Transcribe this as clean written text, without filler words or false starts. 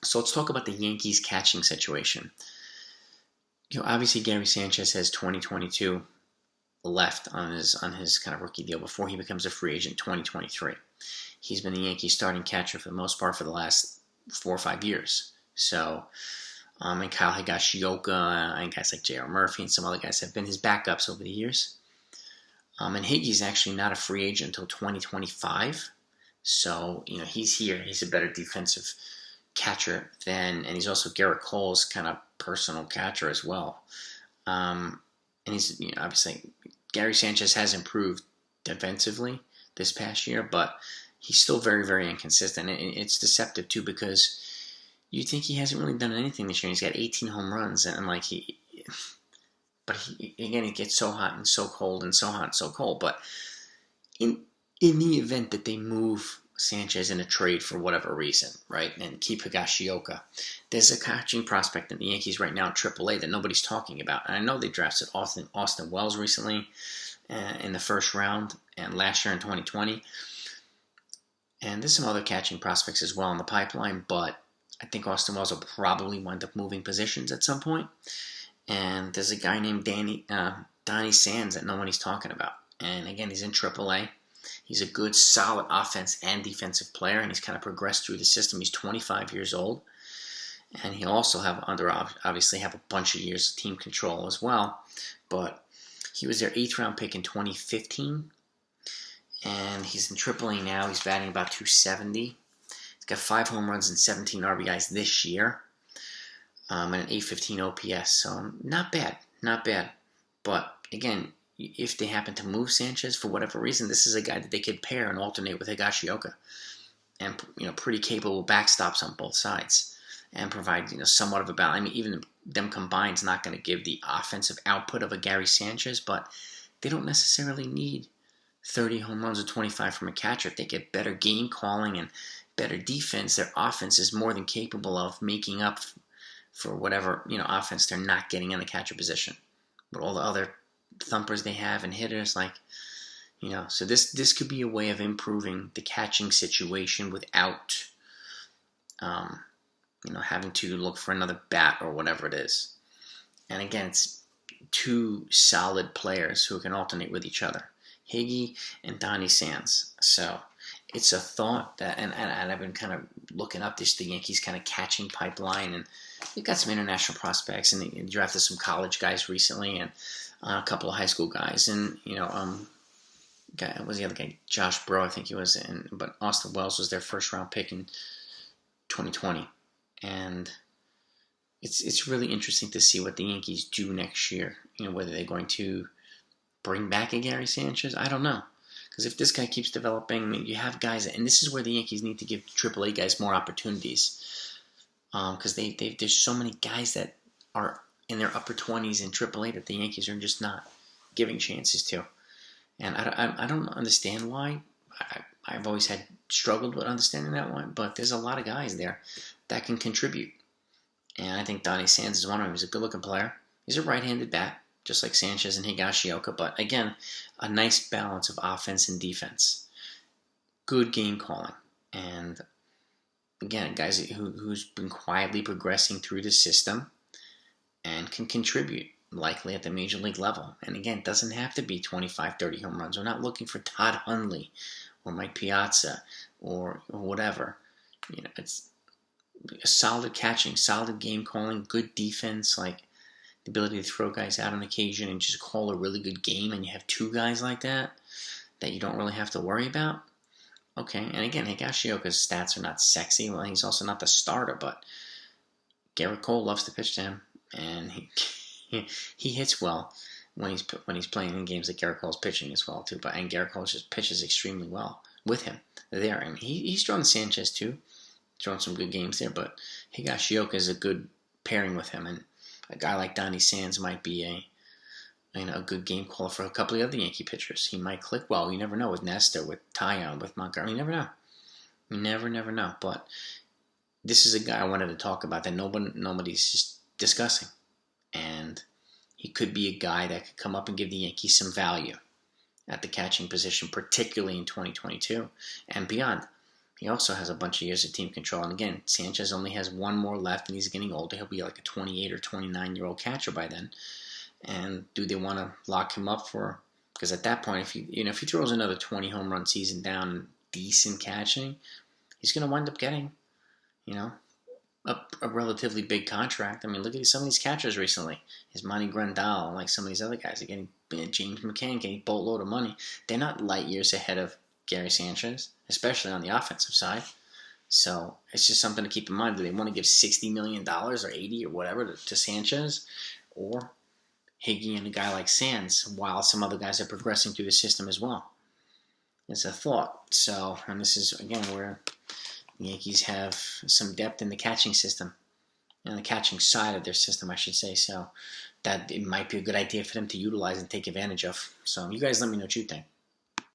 So let's talk about the Yankees catching situation. Obviously Gary Sanchez has 2022 left on his kind of rookie deal before he becomes a free agent in 2023. He's been the Yankees starting catcher for the most part for the last 4 or 5 years. So, and Kyle Higashioka and guys like J.R. Murphy and some other guys have been his backups over the years. And Higgy's actually not a free agent until 2025. So, he's here. He's a better defensive catcher and he's also Garrett Cole's kind of personal catcher as well. And he's, obviously, Gary Sanchez has improved defensively this past year, but he's still very, very inconsistent. And it's deceptive, too, because you think he hasn't really done anything this year. He's got 18 home runs, and again, it gets so hot and so cold and so hot and so cold. But in the event that they move Sanchez in a trade for whatever reason, right, and keep Higashioka, there's a catching prospect in the Yankees right now at AAA that nobody's talking about. And I know they drafted Austin Wells recently in the first round and last year in 2020. And there's some other catching prospects as well in the pipeline, but I think Austin Wells will probably wind up moving positions at some point. And there's a guy named Donnie Sands that nobody's talking about. And again, he's in AAA. He's a good, solid offense and defensive player, and he's kind of progressed through the system. He's 25 years old, and he also obviously have a bunch of years of team control as well. But he was their 8th round pick in 2015, and he's in AAA now. He's batting about 270. He's got 5 home runs and 17 RBIs this year, and an 815 OPS. So not bad. But again, if they happen to move Sanchez for whatever reason, this is a guy that they could pair and alternate with Higashioka, and pretty capable backstops on both sides, and provide somewhat of a balance. I mean, even them combined is not going to give the offensive output of a Gary Sanchez, but they don't necessarily need 30 home runs or 25 from a catcher. If they get better game calling and better defense, their offense is more than capable of making up for whatever offense they're not getting in the catcher position. But all the other thumpers they have and hitters, so this could be a way of improving the catching situation without having to look for another bat or whatever it is. And again, it's 2 solid players who can alternate with each other, Higgy and Donnie Sands. So it's a thought that, and I've been kind of looking up the Yankees kind of catching pipeline, and they've got some international prospects, and they drafted some college guys recently, and a couple of high school guys, and what was the other guy? Josh Bro, I think he was, but Austin Wells was their first round pick in 2020, and it's really interesting to see what the Yankees do next year. Whether they're going to bring back a Gary Sanchez, I don't know, because if this guy keeps developing, I mean, you have guys, and this is where the Yankees need to give AAA guys more opportunities, because there's so many guys that are in their upper 20s in AAA that the Yankees are just not giving chances to. And I don't understand why. I've always struggled with understanding that one, but there's a lot of guys there that can contribute. And I think Donnie Sands is one of them. He's a good-looking player. He's a right-handed bat, just like Sanchez and Higashioka, but again, a nice balance of offense and defense. Good game calling. And again, guys who's been quietly progressing through the system and can contribute, likely at the major league level. And again, it doesn't have to be 25, 30 home runs. We're not looking for Todd Hundley or Mike Piazza or whatever. It's a solid catching, solid game calling, good defense, like the ability to throw guys out on occasion and just call a really good game, and you have 2 guys like that you don't really have to worry about. Okay, and again, Higashioka's stats are not sexy. Well, he's also not the starter, but Garrett Cole loves to pitch to him, and he hits well when he's playing in games that Garrett Cole's pitching as well too. And Garrett Cole just pitches extremely well with him there. I mean, he's thrown Sanchez too, thrown some good games there. But Higashioka is a good pairing with him, and a guy like Donnie Sands might be a good game caller for a couple of other Yankee pitchers. He might click well. You never know with Nestor, with Taillon, with Montgomery. You never know. You never know. But this is a guy I wanted to talk about that nobody's just discussing. And he could be a guy that could come up and give the Yankees some value at the catching position, particularly in 2022 and beyond. he also has a bunch of years of team control. And again, Sanchez only has one more left, and he's getting older. He'll be like a 28 or 29-year-old catcher by then. And do they want to lock him up for? Because at that point, if he throws another 20 home run season down, decent catching, he's going to wind up getting, you know, a relatively big contract. I mean, look at some of these catchers recently. Yasmani Grandal, like some of these other guys, are getting James McCann getting a boatload of money. They're not light years ahead of Gary Sanchez, especially on the offensive side. So it's just something to keep in mind. Do they want to give $60 million or $80 or whatever to Sanchez, or Higgy and a guy like Sands, while some other guys are progressing through the system as well? It's a thought. So, and this is again where the Yankees have some depth in the catching system, and the catching side of their system, I should say. So that it might be a good idea for them to utilize and take advantage of. So you guys let me know what you think.